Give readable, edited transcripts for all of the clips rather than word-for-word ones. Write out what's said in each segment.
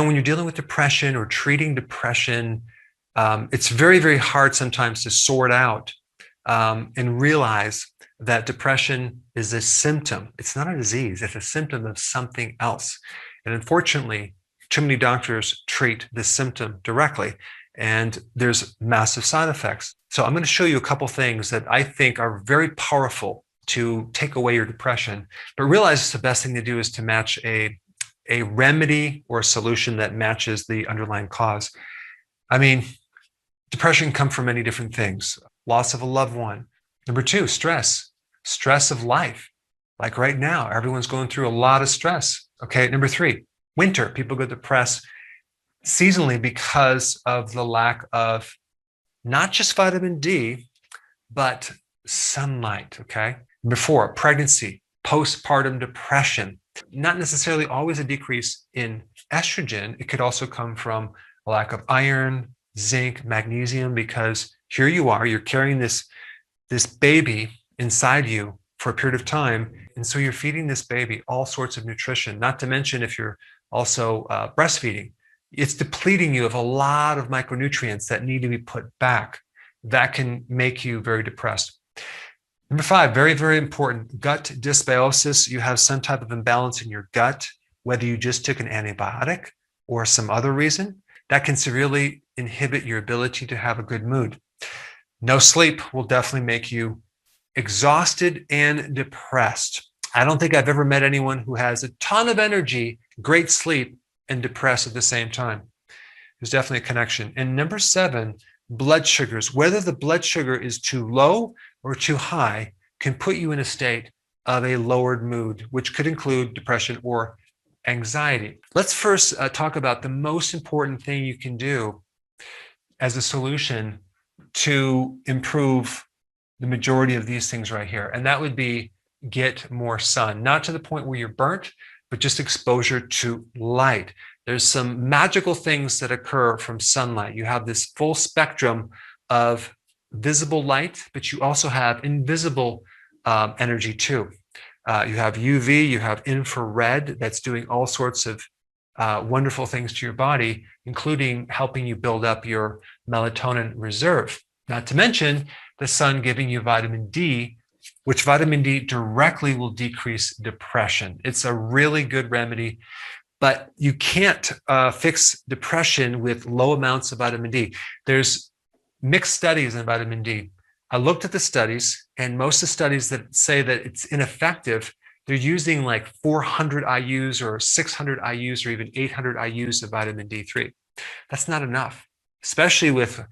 When you're dealing with depression or treating depression, it's very, very hard sometimes to sort out and realize that depression is a symptom. It's not a disease, it's a symptom of something else. And unfortunately, too many doctors treat this symptom directly, and there's massive side effects. So I'm going to show you a couple things that I think are very powerful to take away your depression, but realize the best thing to do is to match a remedy or a solution that matches the underlying cause. I mean, depression can come from many different things. Loss of a loved one. Number two, stress of life. Like right now, everyone's going through a lot of stress. Okay. Number three, winter. People get depressed seasonally because of the lack of not just vitamin D, but sunlight. Okay. Number four, pregnancy, postpartum depression. Not necessarily always a decrease in estrogen. It could also come from a lack of iron, zinc, magnesium, because here you are, you're carrying this baby inside you for a period of time. And so you're feeding this baby all sorts of nutrition, not to mention if you're also breastfeeding, it's depleting you of a lot of micronutrients that need to be put back. That can make you very depressed. Number five, very, very important, gut dysbiosis. You have some type of imbalance in your gut, whether you just took an antibiotic or some other reason, that can severely inhibit your ability to have a good mood. No sleep will definitely make you exhausted and depressed. I don't think I've ever met anyone who has a ton of energy, great sleep, and depressed at the same time. There's definitely a connection. And number seven, blood sugars. Whether the blood sugar is too low or too high can put you in a state of a lowered mood, which could include depression or anxiety. Let's first talk about the most important thing you can do as a solution to improve the majority of these things right here. And that would be get more sun, not to the point where you're burnt, but just exposure to light. There's some magical things that occur from sunlight. You have this full spectrum of visible light, but you also have invisible energy too. You have UV, you have infrared that's doing all sorts of wonderful things to your body, including helping you build up your melatonin reserve. Not to mention the sun giving you vitamin D, which vitamin D directly will decrease depression. It's a really good remedy, but you can't fix depression with low amounts of vitamin D. There's mixed studies on vitamin D. I looked at the studies, and most of the studies that say that it's ineffective, they're using like 400 IUs or 600 IUs or even 800 IUs of vitamin D3. That's not enough, especially with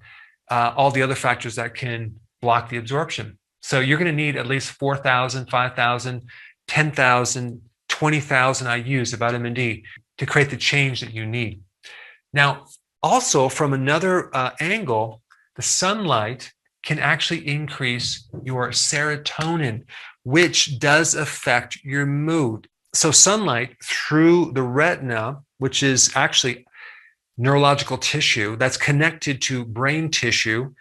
all the other factors that can block the absorption. So you're going to need at least 4,000, 5,000, 10,000, 20,000 IUs of vitamin D to create the change that you need. Now, also from another angle, the sunlight can actually increase your serotonin, which does affect your mood. So sunlight through the retina, which is actually neurological tissue that's connected to brain tissue,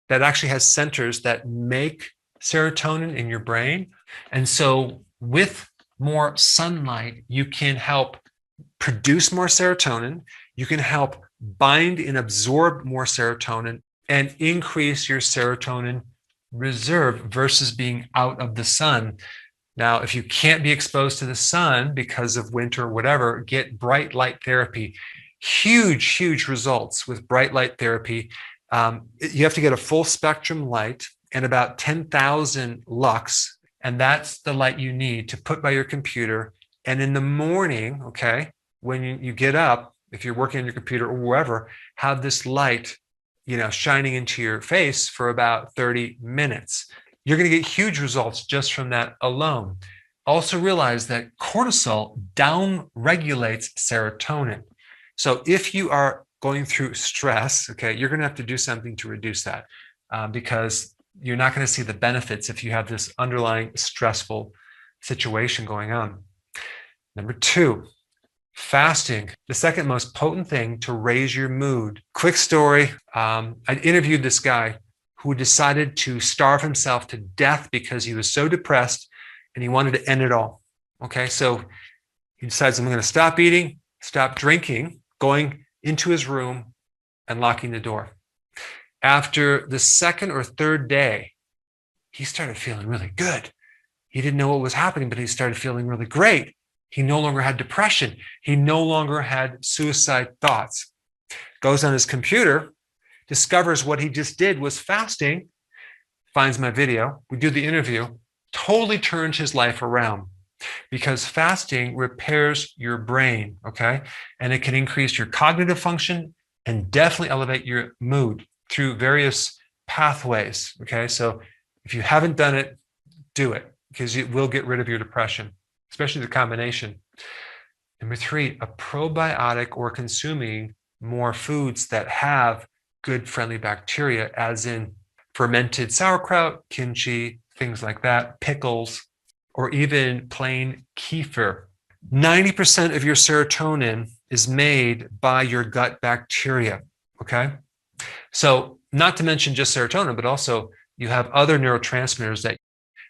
that actually has centers that make serotonin in your brain. And so with more sunlight, you can help produce more serotonin, you can help bind and absorb more serotonin, and increase your serotonin reserve versus being out of the sun. Now, if you can't be exposed to the sun because of winter or whatever, get bright light therapy. Huge, huge results with bright light therapy. You have to get a full spectrum light and about 10,000 lux, and that's the light you need to put by your computer. And in the morning, okay, when you get up, if you're working on your computer or wherever, have this light shining into your face for about 30 minutes. You're going to get huge results just from that alone. Also realize that cortisol down-regulates serotonin. So if you are going through stress, okay, you're going to have to do something to reduce that because you're not going to see the benefits if you have this underlying stressful situation going on. Number two, fasting, the second most potent thing to raise your mood. Quick story. I interviewed this guy who decided to starve himself to death because he was so depressed and he wanted to end it all. Okay, so he decides, I'm going to stop eating, stop drinking, going into his room and locking the door. After the second or third day, he started feeling really good. He didn't know what was happening, but he started feeling really great. He no longer had depression. He no longer had suicide thoughts. Goes on his computer, discovers what he just did was fasting, finds my video, we do the interview, totally turns his life around, because fasting repairs your brain, okay? And it can increase your cognitive function and definitely elevate your mood through various pathways, okay? So if you haven't done it, do it, because it will get rid of your depression, especially the combination. Number 3, a probiotic, or consuming more foods that have good friendly bacteria, as in fermented sauerkraut, kimchi, things like that, pickles, or even plain kefir. 90% of your serotonin is made by your gut bacteria, okay? So not to mention just serotonin, but also you have other neurotransmitters that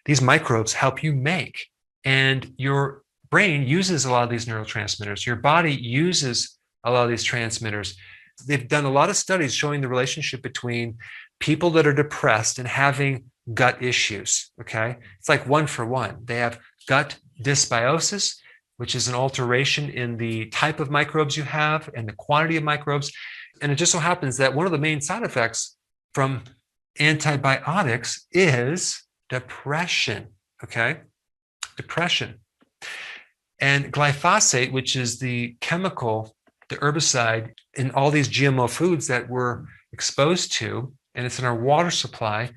these microbes help you make. And your brain uses a lot of these neurotransmitters. Your body uses a lot of these transmitters. They've done a lot of studies showing the relationship between people that are depressed and having gut issues, okay? It's like 1 for 1. They have gut dysbiosis, which is an alteration in the type of microbes you have and the quantity of microbes. And it just so happens that one of the main side effects from antibiotics is depression, okay? Depression. And glyphosate, which is the chemical, the herbicide in all these GMO foods that we're exposed to, and it's in our water supply,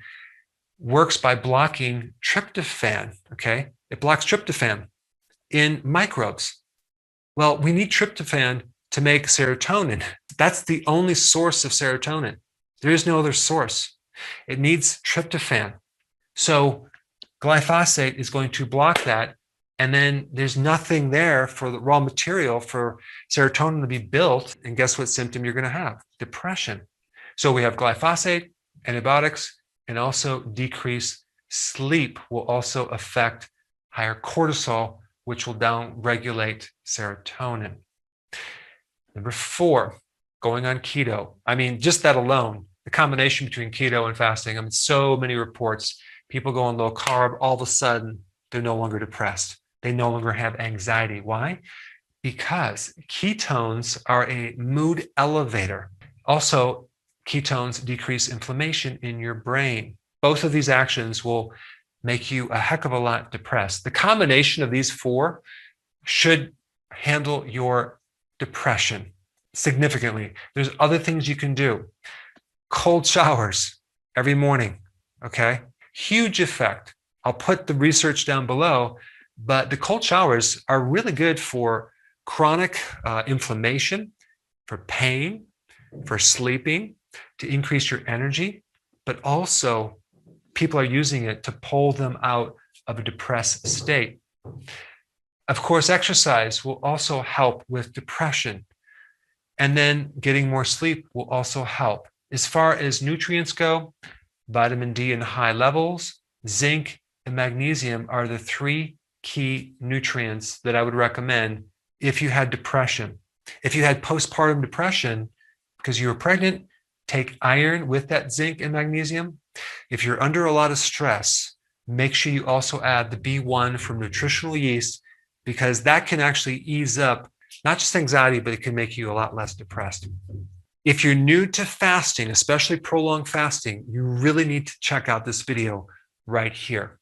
works by blocking tryptophan, okay? It blocks tryptophan in microbes. Well, we need tryptophan to make serotonin. That's the only source of serotonin. There is no other source. It needs tryptophan. So glyphosate is going to block that, and then there's nothing there for the raw material for serotonin to be built. And guess what symptom you're going to have? Depression. So we have glyphosate, antibiotics, and also decreased sleep will also affect higher cortisol, which will down-regulate serotonin. Number 4, going on keto. I mean, just that alone, the combination between keto and fasting, I mean, so many reports, people go on low carb, all of a sudden, they're no longer depressed. They no longer have anxiety. Why? Because ketones are a mood elevator. Also, ketones decrease inflammation in your brain. Both of these actions will make you a heck of a lot depressed. The combination of these 4 should handle your depression significantly. There's other things you can do. Cold showers every morning, okay? Huge effect. I'll put the research down below, but the cold showers are really good for chronic inflammation, for pain, for sleeping, to increase your energy, but also people are using it to pull them out of a depressed state. Of course, exercise will also help with depression. And then getting more sleep will also help. As far as nutrients go, vitamin D in high levels, zinc, and magnesium are the 3 key nutrients that I would recommend if you had depression. If you had postpartum depression because you were pregnant, take iron with that zinc and magnesium. If you're under a lot of stress, make sure you also add the B1 from nutritional yeast, because that can actually ease up not just anxiety, but it can make you a lot less depressed. If you're new to fasting, especially prolonged fasting, you really need to check out this video right here.